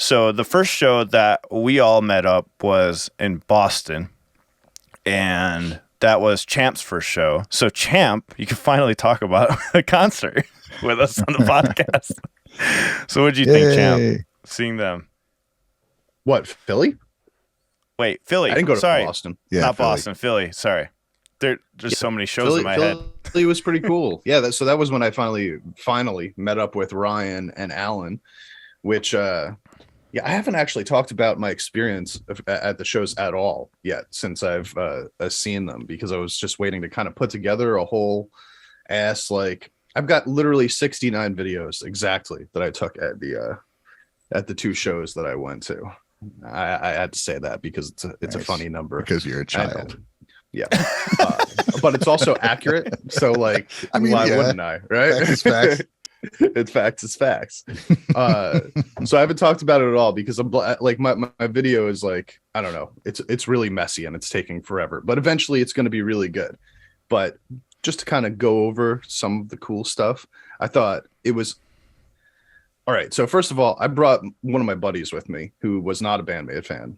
So the first show that we all met up was in Boston, and that was Champ's first show. So Champ, you can finally talk about a concert with us on the podcast. So what did you think, Champ, seeing them? What, Philly? Wait, Philly. I didn't go to Boston. Yeah, not Philly. Boston, Philly. Sorry. There's so many shows in my head. Philly was pretty cool. Yeah, so that was when I finally met up with Ryan and Alan, which I haven't actually talked about my experience at the shows at all yet since I've seen them, because I was just waiting to kind of put together a whole ass, like, I've got literally 69 videos exactly that I took at the two shows that I went to. I had to say that because it's a funny number. Because you're a child. Yeah. But it's also accurate. So, like, I mean, why wouldn't I? Right? Facts is facts. It's facts. It's facts. So I haven't talked about it at all because I'm like, my video is like, I don't know. It's really messy and it's taking forever, but eventually it's going to be really good. But just to kind of go over some of the cool stuff, I thought it was all right. So first of all, I brought one of my buddies with me who was not a Band-Maid fan.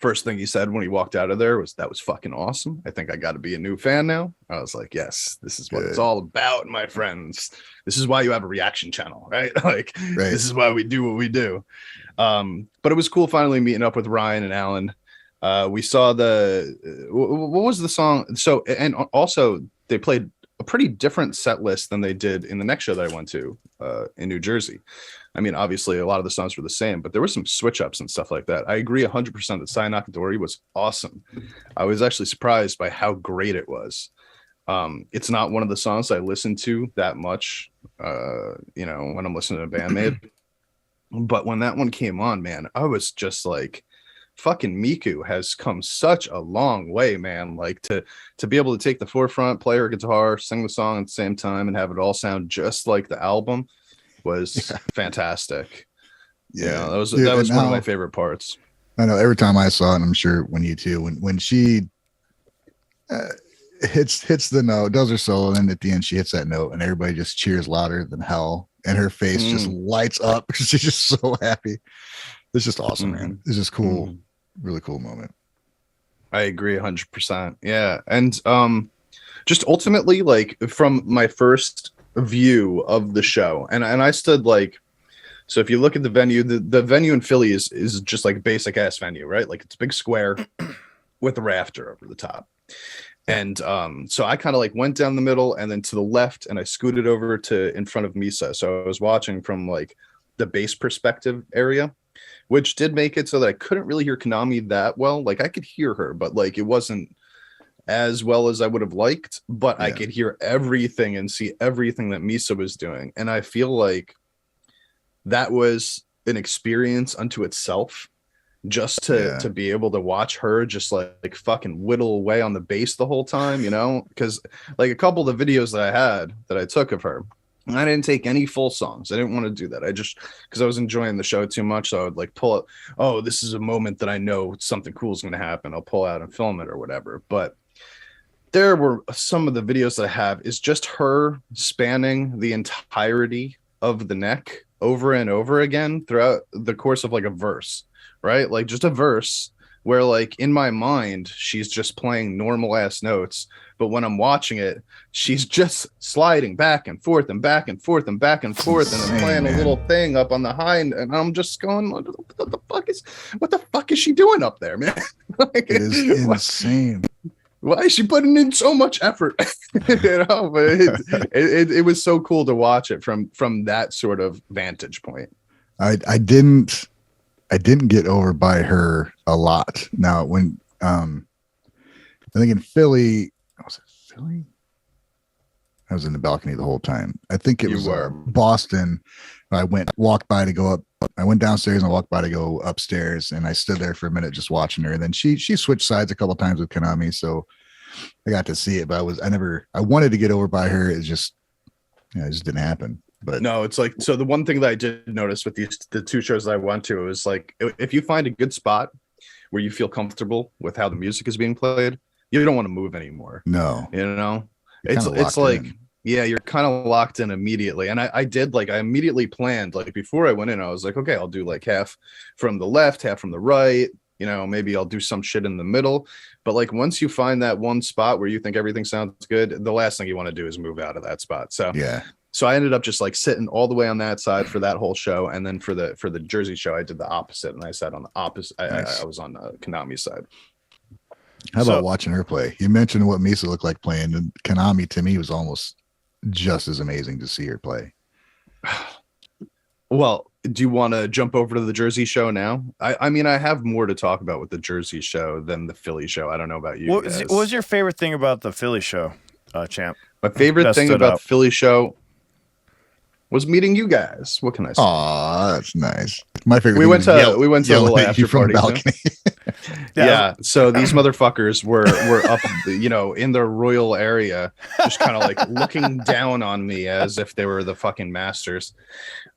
First thing he said when he walked out of there was, "That was fucking awesome. I think I got to be a new fan now." I was like, yes, this is what it's all about, my friends. This is why you have a reaction channel, right? Like, This is why we do what we do. But it was cool finally meeting up with Ryan and Alan. We saw what was the song? So, and also they played a pretty different set list than they did in the next show that I went to in New Jersey. I mean, obviously, a lot of the songs were the same, but there were some switch ups and stuff like that. I agree 100% that Sai Nakadori was awesome. I was actually surprised by how great it was. It's not one of the songs I listen to that much, when I'm listening to Band-Maid. But when that one came on, man, I was just like, fucking Miku has come such a long way, man. Like, to be able to take the forefront, play her guitar, sing the song at the same time, and have it all sound just like the album was fantastic. That was one of my favorite parts. I know every time I saw it, and I'm sure when you too, when she hits the note, does her solo, and then at the end she hits that note, and everybody just cheers louder than hell, and her face just lights up. She's just so happy. It's just awesome, man. It's just cool, really cool moment. I agree 100%. Yeah, and just ultimately, like, from my first view of the show, and I stood like, so if you look at the venue, the venue in Philly is just like basic ass venue, right? Like, it's a big square with a rafter over the top. And so I kind of like went down the middle and then to the left, and I scooted over to in front of Misa. So I was watching from like the bass perspective area, which did make it so that I couldn't really hear Konami that well. Like, I could hear her, but like it wasn't as well as I would have liked, but I could hear everything and see everything that Misa was doing. And I feel like that was an experience unto itself, just to be able to watch her just like fucking whittle away on the bass the whole time, because like a couple of the videos that I took of her, I didn't take any full songs. I didn't want to do that. I just, because I was enjoying the show too much, so I would like pull up, oh, this is a moment that I know something cool is going to happen. I'll pull out and film it or whatever. But there were some of the videos that I have is just her spanning the entirety of the neck over and over again throughout the course of like a verse, right? Like just a verse where like in my mind, she's just playing normal ass notes. But when I'm watching it, she's just sliding back and forth and back and forth and back and forth, and then playing a little thing up on the high, and I'm just going, what the fuck is she doing up there, man? Like, it is insane. Why is she putting in so much effort? But it was so cool to watch it from that sort of vantage point. I didn't get over by her a lot. Now, when I think in Philly, was it Philly? I was in the balcony the whole time. I think it was Boston. I walked by to go up. I went downstairs and walked by to go upstairs, and I stood there for a minute just watching her. And then she switched sides a couple times with Konami, so I got to see it. But I wanted to get over by her. It just didn't happen. But no, it's like, so the one thing that I did notice with the two shows that I went to, it was like, if you find a good spot where you feel comfortable with how the music is being played, you don't want to move anymore. No, it's like, Yeah, you're kind of locked in immediately. And I did like I immediately planned like before I went in, I was like, okay, I'll do like half from the left, half from the right. You know, maybe I'll do some shit in the middle. But like once you find that one spot where you think everything sounds good, the last thing you want to do is move out of that spot. So Yeah. so I ended up just like sitting all the way on that side for that whole show. And then for the Jersey show, I did the opposite, and I sat on the opposite. Nice. I was on Konami's side. How So- about watching her play? You mentioned what Misa looked like playing, and Konami to me was almost just as amazing to see her play. Well, do you want to jump over to the Jersey show now? I mean, I have more to talk about with the Jersey show than the Philly show. I don't know about you guys. What was your favorite thing about the Philly show, Champ? My favorite That thing stood about out? the Philly show was meeting you guys. What can I say? Aw, that's nice. My favorite. We thing went was to we went to a yelling little at you after from party. the too. balcony. Yeah. So these motherfuckers were up, you know, in their royal area, just kind of like looking down on me as if they were the fucking masters.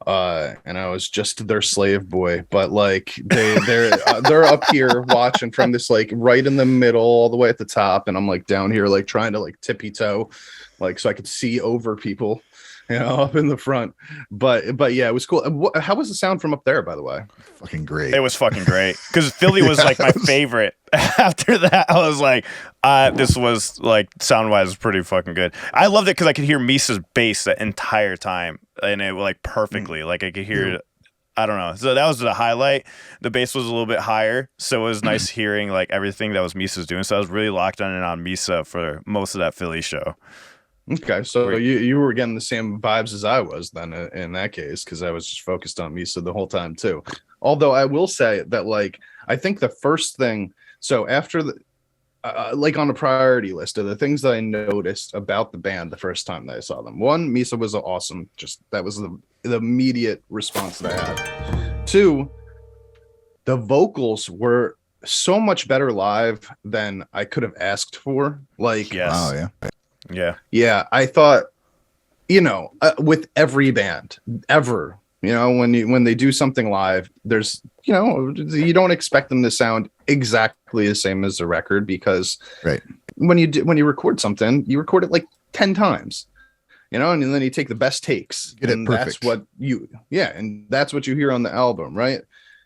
And I was just their slave boy. But like they're up here watching from this like right in the middle, all the way at the top, and I'm like down here like trying to like tippy toe, like so I could see over people. You know, up in the front, but yeah, it was cool. How was the sound from up there, by the way? Fucking great. It was fucking great because Philly was like my favorite. After that, I was like, this was like sound wise pretty fucking good. I loved it because I could hear Misa's bass the entire time, and it like perfectly. Like I could hear it. I don't know. So that was the highlight. The bass was a little bit higher, so it was nice hearing like everything that was Misa's doing. So I was really locked on and on Misa for most of that Philly show. Okay, so you were getting the same vibes as I was then in that case, because I was just focused on Misa the whole time too. Although I will say that like I think the first thing, so after the like on a priority list of the things that I noticed about the band the first time that I saw them. One, Misa was awesome. Just that was the immediate response that I had. Two, the vocals were so much better live than I could have asked for. Like, Yes. Oh yeah. yeah, I thought, you know, with every band ever, you know, when they do something live, there's, you know, you don't expect them to sound exactly the same as the record because Right. when you record something, you record it like 10 times, you know, and then you take the best takes. Get it and perfect. that's what you hear on the album, right?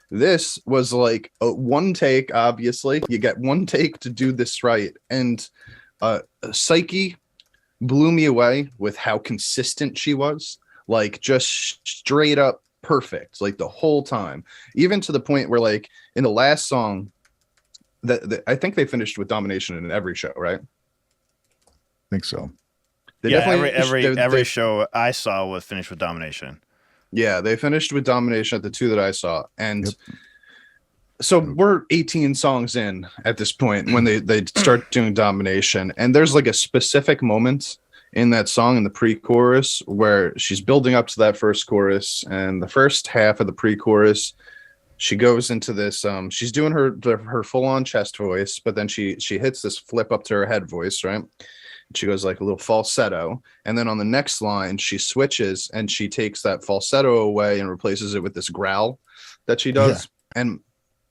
This was like a one take, obviously. You get one take to do this right. And Psyche blew me away with how consistent she was, like just straight up perfect, like the whole time, even to the point where like in the last song that I think they finished with domination in every show, right? I think so. They Yeah, definitely every show I saw was finished with domination. Yeah, they finished with domination at the two that I saw. And Yep. so we're 18 songs in at this point when they start doing domination. And there's like a specific moment in that song in the pre-chorus where she's building up to that first chorus. And the first half of the pre-chorus, she goes into this, she's doing her full-on chest voice, but then she hits this flip up to her head voice, right? She goes like a little falsetto, and then on the next line she switches and she takes that falsetto away and replaces it with this growl that she does. And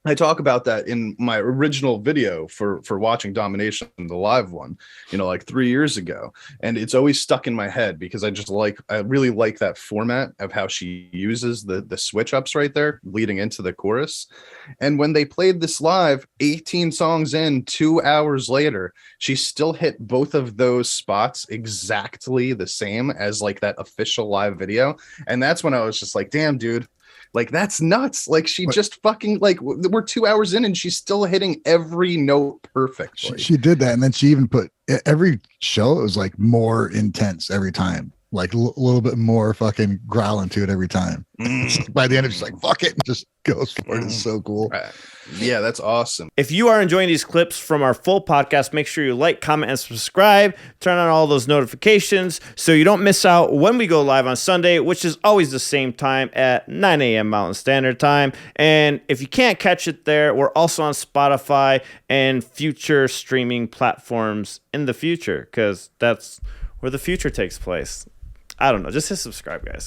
I talk about that in my original video for watching Domination, the live one, you know, like 3 years ago, and it's always stuck in my head because I really like that format of how she uses the switch ups right there leading into the chorus. And when they played this live 18 songs in, 2 hours later, she still hit both of those spots exactly the same as like that official live video. And that's when I was just like, damn, dude, like that's nuts. Like she just fucking like we're 2 hours in and she's still hitting every note perfectly. She did that, and then she even put every show. It was like more intense every time, like a little bit more fucking growling to it every time. By the end, it's like fuck it, and just goes for it. It's so cool. Yeah, that's awesome. If you are enjoying these clips from our full podcast, make sure you like, comment, and subscribe. Turn on all those notifications so you don't miss out when we go live on Sunday, which is always the same time at 9 a.m. Mountain Standard Time. And if you can't catch it there, we're also on Spotify and future streaming platforms in the future, because that's where the future takes place. I don't know. Just hit subscribe, guys.